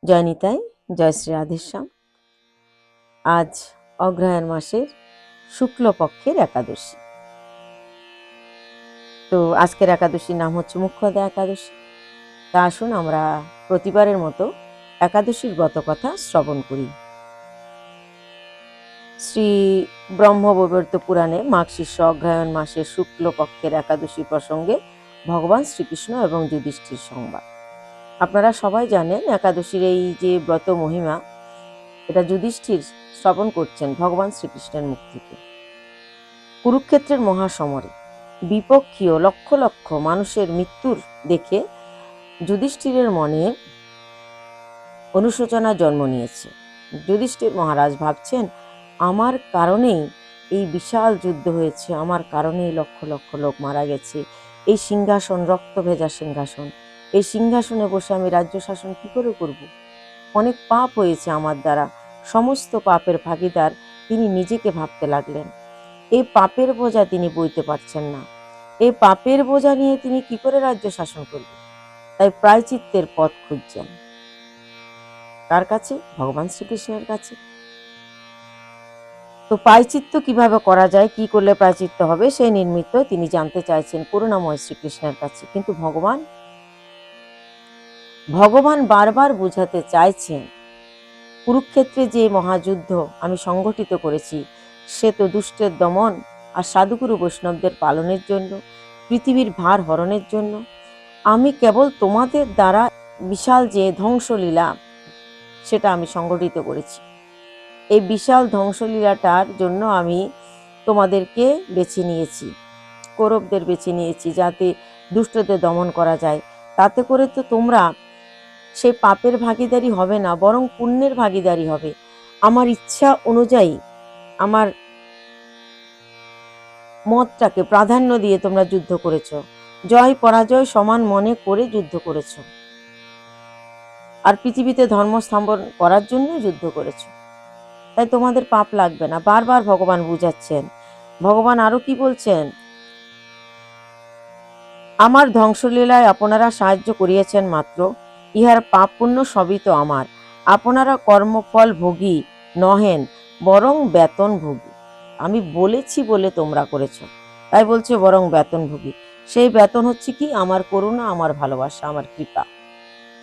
জয় নিতাই, জয় শ্রী রাধেশ্যাম। আজ অগ্রহায়ণ মাসের শুক্লপক্ষের একাদশী। তো আজকের একাদশীর নাম হচ্ছে মুখ্যদা একাদশী। তা আসুন আমরা প্রতিবারের মতো একাদশীর ব্রতকথা শ্রবণ করি। শ্রী ব্রহ্মবৈবর্ত পুরাণে মাঘশীর্ষ অগ্রহায়ণ মাসের শুক্লপক্ষের একাদশী প্রসঙ্গে ভগবান শ্রীকৃষ্ণ এবং যুধিষ্ঠির সংবাদ। আপনারা সবাই জানেন একাদশীর এই যে ব্রত মহিমা, এটা যুধিষ্ঠির শ্রবণ করছেন ভগবান শ্রীকৃষ্ণের মুখ থেকে। কুরুক্ষেত্রের মহাসমরে বিপক্ষীয় লক্ষ লক্ষ মানুষের মৃত্যুর দেখে যুধিষ্ঠিরের মনে অনুশোচনা জন্ম নিয়েছে। যুধিষ্ঠির মহারাজ ভাবছেন, আমার কারণেই এই বিশাল যুদ্ধ হয়েছে, আমার কারণেই লক্ষ লক্ষ লোক মারা গেছে। এই সিংহাসন রক্ত ভেজা সিংহাসন, এই সিংহাসনে বসে আমি রাজ্য শাসন কি করে করব? অনেক পাপ হয়েছে আমার দ্বারা, সমস্ত পাপের ভাগীদার তিনি নিজেকে ভাবতে লাগলেন। এই পাপের বোঝা তিনি বইতে পারছেন না। এই পাপের বোঝা নিয়ে তিনি কি করে রাজ্য শাসন করবেন? তাই প্রায়চিত্তের পথ খুঁজছেন। কার কাছে? ভগবান শ্রীকৃষ্ণের কাছে। তো প্রায়চিত্ত কিভাবে করা যায়, কি করলে প্রায়চিত্ত হবে, সেই নিমিত্ত তিনি জানতে চাইছেন করুণাময় শ্রীকৃষ্ণের কাছে। কিন্তু ভগবান বারবার বোঝাতে চাইছেন, কুরুক্ষেত্রে যে মহাযুদ্ধ আমি সংগঠিত করেছি, সে তো দুষ্টের দমন আর সাধুগুরু বৈষ্ণবদের পালনের জন্য, পৃথিবীর ভার হরণের জন্য। আমি কেবল তোমাদের দ্বারা বিশাল যে ধ্বংসলীলা, সেটা আমি সংগঠিত করেছি। এই বিশাল ধ্বংসলীলাটার জন্য আমি তোমাদেরকে বেছে নিয়েছি, কৌরবদের বেছে নিয়েছি, যাতে দুষ্টদের দমন করা যায়। তাতে করে তো তোমরা সেই পাপের ভাগীদারি হবে না, বরং পুণ্যের ভাগীদারি হবে। আমার ইচ্ছা অনুযায়ী, আমার মতটাকে প্রাধান্য দিয়ে তোমরা যুদ্ধ করেছ, জয় পরাজয় সমান মনে করে যুদ্ধ করেছ, আর পৃথিবীতে ধর্ম স্থাপন করার জন্য যুদ্ধ করেছ। তাই তোমাদের পাপ লাগবে না। বারবার ভগবান বুঝাচ্ছেন। ভগবান আরো কি বলছেন? আমার ধ্বংসলীলায় আপনারা সাহায্য করিয়েছেন মাত্র, ইহার পাপ পুণ্য সবই তো আমার। আপনারা কর্মফল ভোগী নহেন, বরং বেতন ভোগী। আমি বলেছি বলে তোমরা করেছ, তাই বলছে বরং বেতন ভোগী। সেই বেতন হচ্ছে কি? আমার করুণা, আমার ভালোবাসা, আমার কৃপা,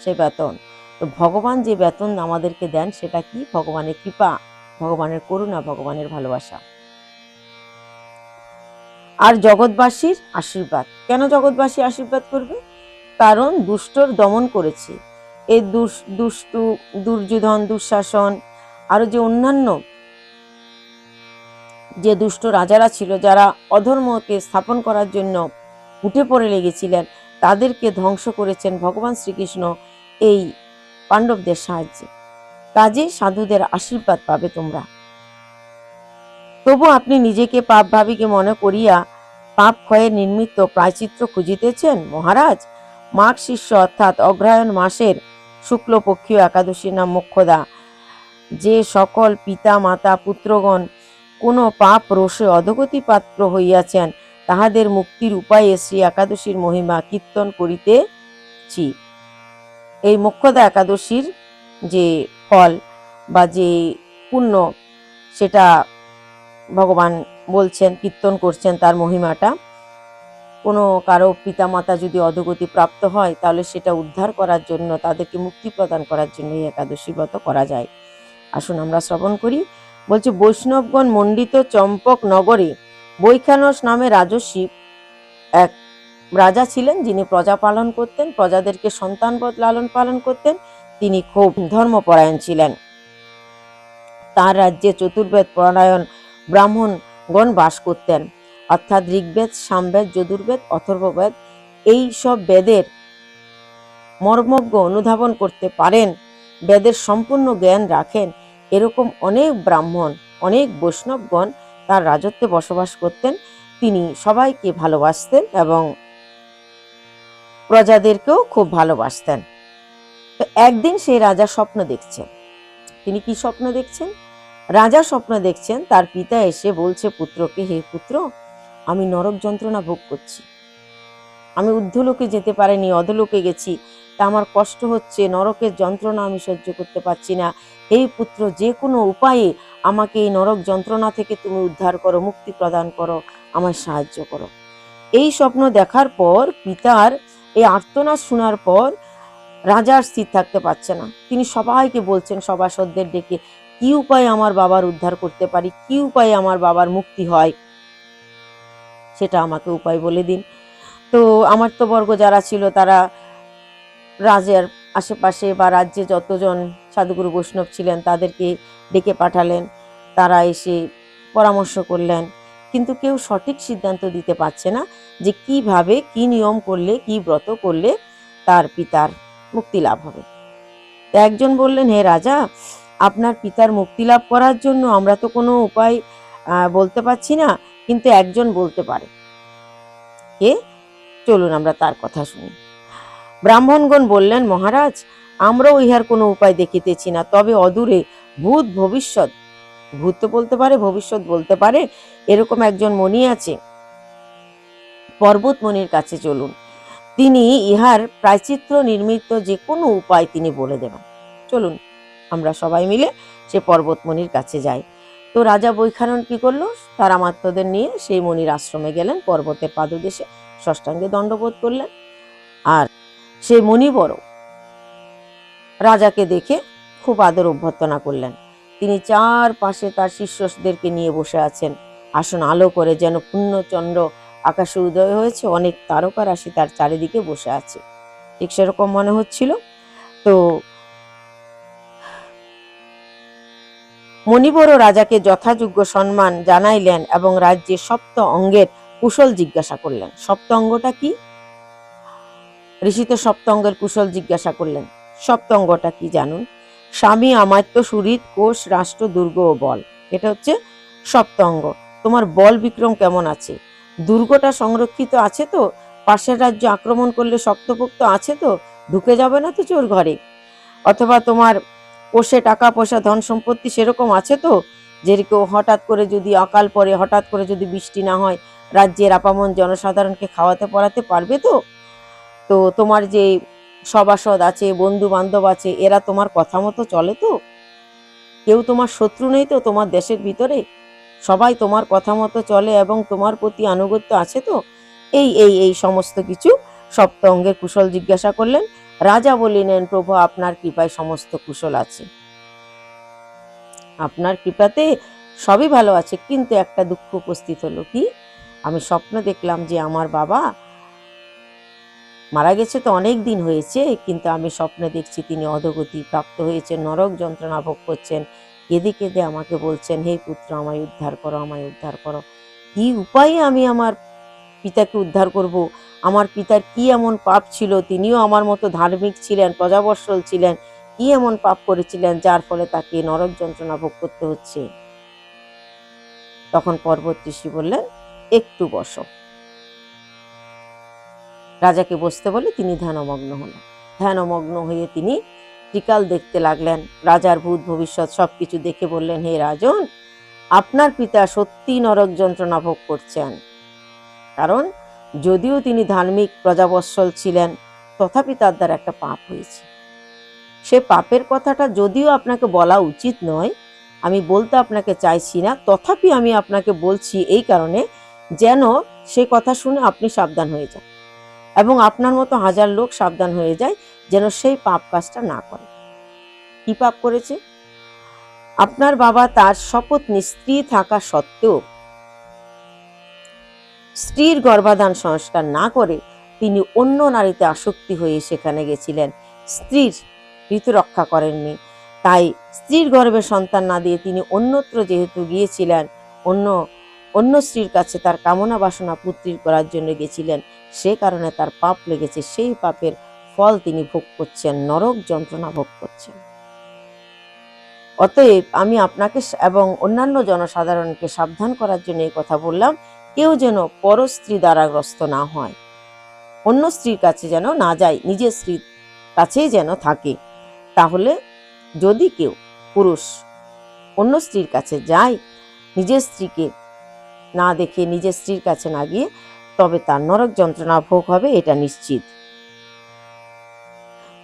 সে বেতন। তো ভগবান যে বেতন আমাদেরকে দেন সেটা কি? ভগবানের কৃপা, ভগবানের করুণা, ভগবানের ভালোবাসা আর জগৎবাসীর আশীর্বাদ। কেন জগৎবাসী আশীর্বাদ করবে? কারণ দুষ্টর দমন করেছে। এই দুর্যোধন, দুঃশাসন, আরো যে অন্যান্য যে দুষ্ট রাজারা ছিল, যারা অধর্মকে স্থাপন করার জন্য উঠে পড়ে লেগেছিলেন, তাদেরকে ধ্বংস করেছেন ভগবান শ্রীকৃষ্ণ এই পাণ্ডবদের সাহায্যে। কাজে সাধুদের আশীর্বাদ পাবে তোমরা। তবু আপনি নিজেকে পাপভাবীকে মনে করিয়া পাপ ক্ষয়ের নিমিত্ত প্রায়চিত্র খুঁজিতেছেন মহারাজ। মাঘ শীর্ষ অর্থাৎ অগ্রহায়ণ মাসের শুক্লপক্ষীয় একাদশীর নাম মোক্ষদা। যে সকল পিতা মাতা পুত্রগণ কোনো পাপ রোষে অধোগতি পাত্র হইয়াছেন, তাহাদের মুক্তির উপায়ে শ্রী একাদশীর মহিমা কীর্তন করিতেছি। এই মোক্ষদা একাদশীর যে ফল বা যে পুণ্য, সেটা ভগবান বলছেন, কীর্তন করছেন তার মহিমাটা। কোনো কারো পিতামাতা যদি অধোগতি প্রাপ্ত হয়, তাহলে সেটা উদ্ধার করার জন্য, তাদেরকে মুক্তি প্রদান করার জন্য এই একাদশী ব্রত করা যায়। আসুন আমরা শ্রবণ করি। বলছে, বৈষ্ণবগণ মণ্ডিত চম্পক নগরে বৈখানস নামে রাজস্বী এক রাজা ছিলেন, যিনি প্রজা পালন করতেন, প্রজাদেরকে সন্তানবৎ লালন পালন করতেন। তিনি খুব ধর্মপরায়ণ ছিলেন। তার রাজ্যে চতুর্বেদ পরায়ণ ব্রাহ্মণগণ বাস করতেন। অর্থাৎ ঋগ্বেদ, সামবেদ, যজুর্বেদ, অথর্ববেদ, এই সব বেদের মর্মজ্ঞ অনুধাবন করতে পারেন, বেদের সম্পূর্ণ জ্ঞান রাখেন, এরকম অনেক ব্রাহ্মণ, অনেক বৈষ্ণবগণ তার রাজত্বে বসবাস করতেন। তিনি সবাইকে ভালোবাসতেন এবং প্রজাদেরকেও খুব ভালোবাসতেন। তো একদিন সেই রাজা স্বপ্ন দেখছেন। তিনি কি স্বপ্ন দেখছেন? রাজা স্বপ্ন দেখছেন, তার পিতা এসে বলছে পুত্রকে, হে পুত্র, আমি নরক যন্ত্রণা ভোগ করছি, আমি ঊর্ধ্বলোকে যেতে পারিনি, অধোলোকে গেছি, তা আমার কষ্ট হচ্ছে, নরকের যন্ত্রণা আমি সহ্য করতে পারছি না। এই পুত্র, যে কোনো উপায়ে আমাকে এই নরক যন্ত্রণা থেকে তুমি উদ্ধার করো, মুক্তি প্রদান করো, আমায় সাহায্য করো। এই স্বপ্ন দেখার পর, পিতার এই আর্তনাদ শোনার পর রাজা স্থির থাকতে পারছে না। তিনি সবাইকে বলছেন, সভাসদদের ডেকে, কি উপায়ে আমার বাবার উদ্ধার করতে পারি, কি উপায়ে আমার বাবার মুক্তি হয়, সেটা আমাকে উপায় বলে দিন। তো আমার্তবর্গ যারা ছিল তারা রাজার আশেপাশে বা রাজ্যে যতজন সাধুগুরু বৈষ্ণব ছিলেন তাদেরকে ডেকে পাঠালেন। তারা এসে পরামর্শ করলেন, কিন্তু কেউ সঠিক সিদ্ধান্ত দিতে পারছে না যে কিভাবে, কি নিয়ম করলে, কি ব্রত করলে তার পিতার মুক্তি লাভ হবে। তো একজন বললেন, হে রাজা, আপনার পিতার মুক্তি লাভ করার জন্য আমরা তো কোনো উপায় বলতে পারছি না, কিন্তু একজন বলতে পারে। কে? চলুন আমরা তার কথা শুনি। ব্রাহ্মণগণ বললেন, মহারাজ, আমরাও ইহার কোনো উপায় দেখিতেছি না, তবে অদূরে ভূত ভবিষ্যৎ, ভূত তো বলতে পারে, ভবিষ্যৎ বলতে পারে, এরকম একজন মণি আছে, পর্বত মণির কাছে চলুন। তিনি ইহার প্রায়চিত্র নির্মিত যে কোনো উপায় তিনি বলে দেবেন। চলুন আমরা সবাই মিলে সে পর্বতমণির কাছে যাই। তো রাজা বৈখানন কি করলো, তার আমাত্যদের নিয়ে সেই মণির আশ্রমে গেলেন, পর্বতের পাদদেশে ষষ্ঠাঙ্গে দণ্ডবোধ করলেন। আর সেই মণিবর রাজাকে দেখে খুব আদর অভ্যর্থনা করলেন। তিনি চারপাশে তার শিষ্যদেরকে নিয়ে বসে আছেন, আসন আলো করে, যেন পূর্ণচন্দ্র আকাশে উদয় হয়েছে, অনেক তারকা রাশি তার চারিদিকে বসে আছে, ঠিক সেরকম মনে হচ্ছিল। তো মণিবর রাজাকে যথাযোগ্য সম্মান জানাইলেন এবং রাজ্যের সপ্ত অঙ্গের কুশল জিজ্ঞাসা করলেন। সপ্ত অঙ্গটা কি? ঋষি তো সপ্ত অঙ্গের কুশল জিজ্ঞাসা করলেন। সপ্ত অঙ্গটা কি জানুন? স্বামী, আমাত্য, সুহৃদ, কোষ, রাষ্ট্র, দুর্গ ও বল। এটা হচ্ছে সপ্ত অঙ্গ। তোমার বল বিক্রম কেমন আছে? দুর্গটা সংরক্ষিত আছে তো? পাশের রাজ্য আক্রমণ করলে শক্তপোক্ত আছে তো? ঢুকে যাবে না তো চোর ঘরে? অথবা তোমার কোষে টাকা পয়সা, ধন সম্পত্তি সেরকম আছে তো, যেরকম হঠাৎ করে যদি অকাল পড়ে, হঠাৎ করে যদি বৃষ্টি না হয়, রাজ্যের আপামর জনসাধারণকে খাওয়াতে পড়াতে পারবে তো? তো তোমার যে সভাসদ আছে, বন্ধু বান্ধব আছে, এরা তোমার কথা মতো চলে তো? কেউ তোমার শত্রু নেই তো তোমার দেশের ভিতরে? সবাই তোমার কথা মতো চলে এবং তোমার প্রতি আনুগত্য আছে তো? এই এই এই সমস্ত কিছু সপ্ত অঙ্গের কুশল জিজ্ঞাসা করলেন। রাজা বলিলেন, প্রভু, আপনার কৃপায় সমস্ত কুশল আছে, আপনার কৃপাতে সবই ভালো আছে, কিন্তু একটা দুঃখ উপস্থিত হলো। কি? আমি স্বপ্ন দেখলাম যে আমার বাবা মারা গেছে তো অনেক দিন হয়েছে, কিন্তু আমি স্বপ্নে দেখছি তিনি অধোগতি প্রাপ্ত হয়েছেন, নরক যন্ত্রণা ভোগ করছেন, কেঁদে কেঁদে আমাকে বলছেন, হে পুত্র, আমায় উদ্ধার করো, আমায় উদ্ধার করো। কি উপায়ে আমি আমার পিতাকে উদ্ধার করব? আমার পিতার কি এমন পাপ ছিল? তিনিও আমার মতো ধার্মিক ছিলেন, প্রজাবৎসল ছিলেন, কি এমন পাপ করেছিলেন যার ফলে তাকে নরক যন্ত্রণা ভোগ করতে হচ্ছে? তখন পর্বত ঋষি বললেন, একটু বসো। রাজাকে বসতে বলে তিনি ধ্যানমগ্ন হলেন। ধ্যানমগ্ন হয়ে তিনি ত্রিকাল দেখতে লাগলেন। রাজার ভূত ভবিষ্যৎ সবকিছু দেখে বললেন, হে রাজন, আপনার পিতা সত্যি নরক যন্ত্রণা ভোগ করছেন। কারণ যদিও তিনি ধার্মিক প্রজাবৎসল ছিলেন, তথাপি তার দ্বারা একটা পাপ হয়েছে। সে পাপের কথাটা যদিও আপনাকে বলা উচিত নয়, আমি বলতে আপনাকে চাইছি না, তথাপি আমি আপনাকে বলছি এই কারণে, যেন সে কথা শুনে আপনি সাবধান হয়ে যান এবং আপনার মতো হাজার লোক সাবধান হয়ে যায়, যেন সেই পাপ কাজটা না করে। কি পাপ করেছে? আপনার বাবা তার শপথ স্ত্রী থাকা সত্ত্বেও স্ত্রীর গর্ভাধান সংস্কার না করে তিনি অন্য নারীতে আসক্তি হয়ে সেখানে গেছিলেন, স্ত্রীর ঋতু রক্ষা করেননি। তাই স্ত্রীর গর্ভে সন্তান না দিয়ে তিনি অন্যত্র যেহেতু গিয়েছিলেন, অন্য অন্য স্ত্রীর কাছে তার কামনা বাসনা পুত্রীর করার জন্য গেছিলেন, সে কারণে তার পাপ লেগেছে। সেই পাপের ফল তিনি ভোগ করছেন, নরক যন্ত্রণা ভোগ করছেন। অতএব আমি আপনাকে এবং অন্যান্য জনসাধারণকে সাবধান করার জন্য এই কথা বললাম, কেউ যেন পর স্ত্রী দ্বারাগ্রস্ত না হয়, অন্য স্ত্রীর কাছে যেন না যায়, নিজের স্ত্রীর কাছেই যেন থাকে। তাহলে যদি কেউ পুরুষ অন্য স্ত্রীর কাছে যায়, নিজের স্ত্রীকে না দেখে, নিজের স্ত্রীর কাছে না গিয়ে, তবে তার নরক যন্ত্রণা ভোগ হবে, এটা নিশ্চিত।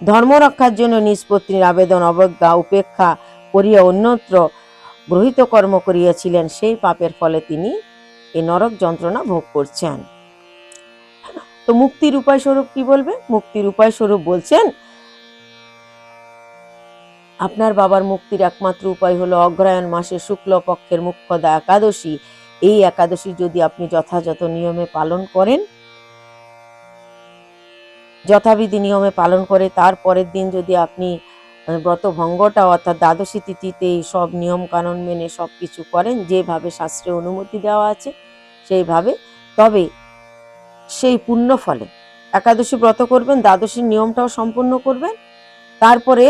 ধর্ম রক্ষার জন্য নিজ পত্নীর আবেদন অবজ্ঞা উপেক্ষা করিয়া অন্যত্র গ্রহীত কর্ম করিয়াছিলেন, সেই পাপের ফলে তিনি এই নরক যন্ত্রণা ভোগ করছেন। তো মুক্তির উপায় স্বরূপ কি বলবে? মুক্তির উপায় স্বরূপ বলছেন, আপনার বাবার মুক্তির একমাত্র উপায় হলো অগ্রহায়ণ মাসে শুক্ল পক্ষের মুখ্যদা একাদশী। এই একাদশী যদি আপনি যথাযথ নিয়মে পালন করেন, যথাবিধি নিয়মে পালন করে তার পরের দিন যদি আপনি ব্রত ভঙ্গটা অর্থাৎ দ্বাদশী তিথিতে সব নিয়ম কানুন মেনে সবকিছু করেন, যেভাবে শাস্ত্রে অনুমতি দেওয়া আছে সেইভাবে, তবে সেই পুণ্য ফলে একাদশী ব্রত করবেন, দ্বাদশীর নিয়মটাও সম্পূর্ণ করবেন। তারপরে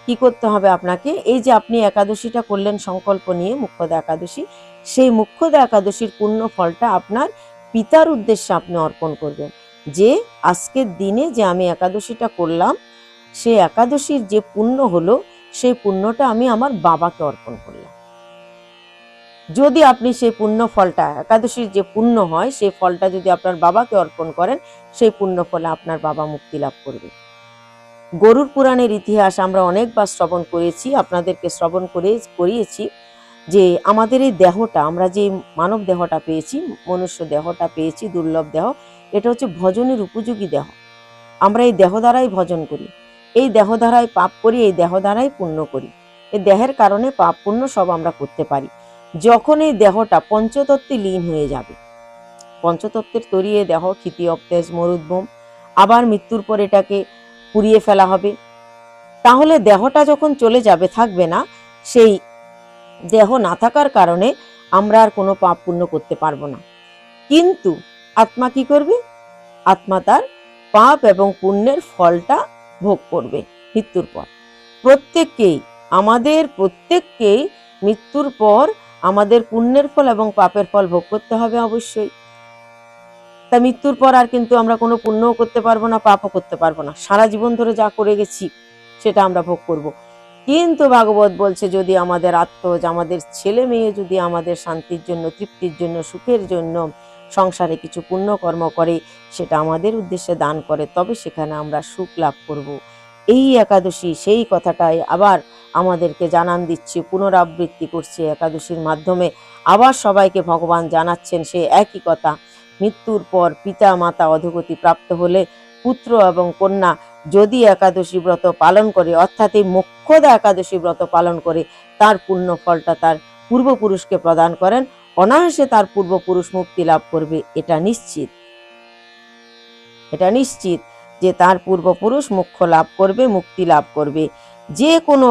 কি করতে হবে আপনাকে? এই যে আপনি একাদশীটা করলেন সংকল্প নিয়ে মুখ্যদা একাদশী, সেই মুখ্যদা একাদশীর পুণ্য ফলটা আপনার পিতার উদ্দেশ্যে আপনি অর্পণ করবেন। যে আজকের দিনে যে আমি একাদশীটা করলাম, সেই একাদশীর যে পুণ্য হলো, সেই পুণ্যটা আমি আমার বাবাকে অর্পণ করলাম। যদি আপনি সেই পুণ্য ফলটা, একাদশীর যে পুণ্য হয় সেই ফলটা যদি আপনার বাবাকে অর্পণ করেন, সেই পুণ্য ফলে আপনার বাবা মুক্তি লাভ করবে। গরুর পুরাণের ইতিহাস আমরা অনেকবার শ্রবণ করেছি, আপনাদেরকে শ্রবণ করিয়েছি যে আমাদের এই দেহটা, আমরা যে মানব দেহটা পেয়েছি, মনুষ্য দেহটা পেয়েছি, দুর্লভ দেহ, এটা হচ্ছে ভজনের উপযোগী দেহ। আমরা এই দেহ দ্বারাই ভজন করি, এই দেহ দ্বারাই পাপ করি, এই দেহ দ্বারাই পুণ্য করি। এই দেহের কারণে পাপ পুণ্য সব আমরা করতে পারি। যখন এই দেহটা পঞ্চতত্ত্বে লীন হয়ে যাবে, পঞ্চতত্ত্বের তরিয়ে দেহ ক্ষিতি অবতেজ মরুদ্ভূম, আবার মৃত্যুর পর এটাকে পুড়িয়ে ফেলা হবে, তাহলে দেহটা যখন চলে যাবে, থাকবে না, সেই দেহ না থাকার কারণে আমরা আর কোনো পাপ পুণ্য করতে পারবো না। কিন্তু আত্মা কি করবে? আত্মা তার পাপ এবং পুণ্যের ফলটা ভোগ করবে মৃত্যুর পর। প্রত্যেককেই, আমাদের প্রত্যেককেই মৃত্যুর পর আমাদের পুণ্যের ফল এবং পাপের ফল ভোগ করতে হবে অবশ্যই। তা মৃত্যুর পর আর কিন্তু আমরা কোনো পুণ্যও করতে পারবো না, পাপও করতে পারবো না। সারা জীবন ধরে যা করে গেছি সেটা আমরা ভোগ করব। কিন্তু ভাগবত বলছে, যদি আমাদের আত্মজ, আমাদের ছেলে মেয়ে যদি আমাদের শান্তির জন্য, তৃপ্তির জন্য, সুখের জন্য সংসারে কিছু পুণ্যকর্ম করে, সেটা আমাদের উদ্দেশ্যে দান করে, তবে সেখানে আমরা সুখ লাভ করব। এই একাদশী সেই কথাটাই আবার আমাদেরকে জানান দিচ্ছে, পুনরাবৃত্তি করছে একাদশীর মাধ্যমে। আবার সবাইকে ভগবান জানাচ্ছেন সে একই কথা। মৃত্যুর পর পিতা মাতা অধোগতি প্রাপ্ত হলে পুত্র এবং কন্যা যদি একাদশী ব্রত পালন করে, অর্থাৎ এই মোক্ষদা একাদশী ব্রত পালন করে, তার পুণ্য ফলটা তার পূর্বপুরুষকে প্রদান করেন, অনায়াসে তার পূর্বপুরুষ মুক্তি লাভ করবে। এটা নিশ্চিত, এটা নিশ্চিত যে তার পূর্বপুরুষ মোক্ষ লাভ করবে, মুক্তি লাভ করবে। যে কোনো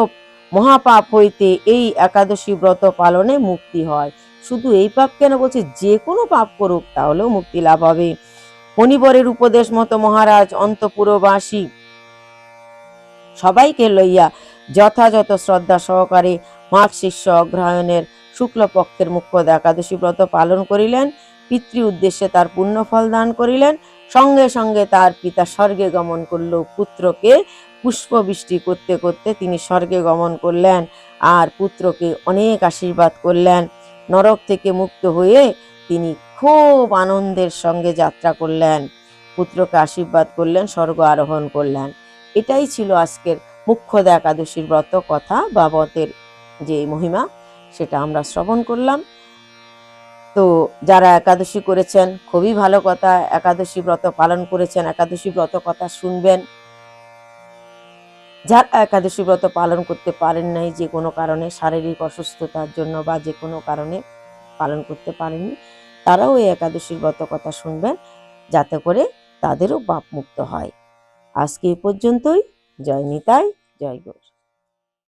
মহাপাপ হইতে এই একাদশী ব্রত পালনে মুক্তি হয়। শুধু এই পাপ কেন বলছে, যে কোনো পাপ করুক তাহলেও মুক্তি লাভ হবে। মণিবরের উপদেশ মতো মহারাজ অন্তপুরবাসী সবাইকে লইয়া যথাযথ শ্রদ্ধা সহকারে মাঘ শিষ্য অগ্রহায়ণের শুক্লপক্ষের মুখ্যদা একাদশী ব্রত পালন করিলেন। পিতৃ উদ্দেশ্যে তার পুণ্যফল দান করিলেন। সঙ্গে সঙ্গে তার পিতা স্বর্গে গমন করল। পুত্রকে পুষ্পবৃষ্টি করতে করতে তিনি স্বর্গে গমন করলেন আর পুত্রকে অনেক আশীর্বাদ করলেন। নরক থেকে মুক্ত হয়ে তিনি খুব আনন্দের সঙ্গে যাত্রা করলেন, পুত্রকে আশীর্বাদ করলেন, স্বর্গ আরোহণ করলেন। এটাই ছিল আজকের মুখ্যদা একাদশীর ব্রত কথা বা ব্রতের যে মহিমা, সেটা আমরা শ্রবণ করলাম। তো যারা একাদশী করেছেন খুবই ভালো কথা, একাদশী ব্রত পালন করেছেন একাদশী ব্রত কথা শুনবেন। যারা একাদশী ব্রত পালন করতে পারেন নাই, যে কোনো কারণে শারীরিক অসুস্থতার জন্য বা যে কোনো কারণে পালন করতে পারেননি, তারাও এই একাদশীর ব্রত কথা শুনবেন, যাতে করে তাদেরও পাপ মুক্ত হয়। আজকে এই পর্যন্তই। জয় নিতাই, জয় গৌর।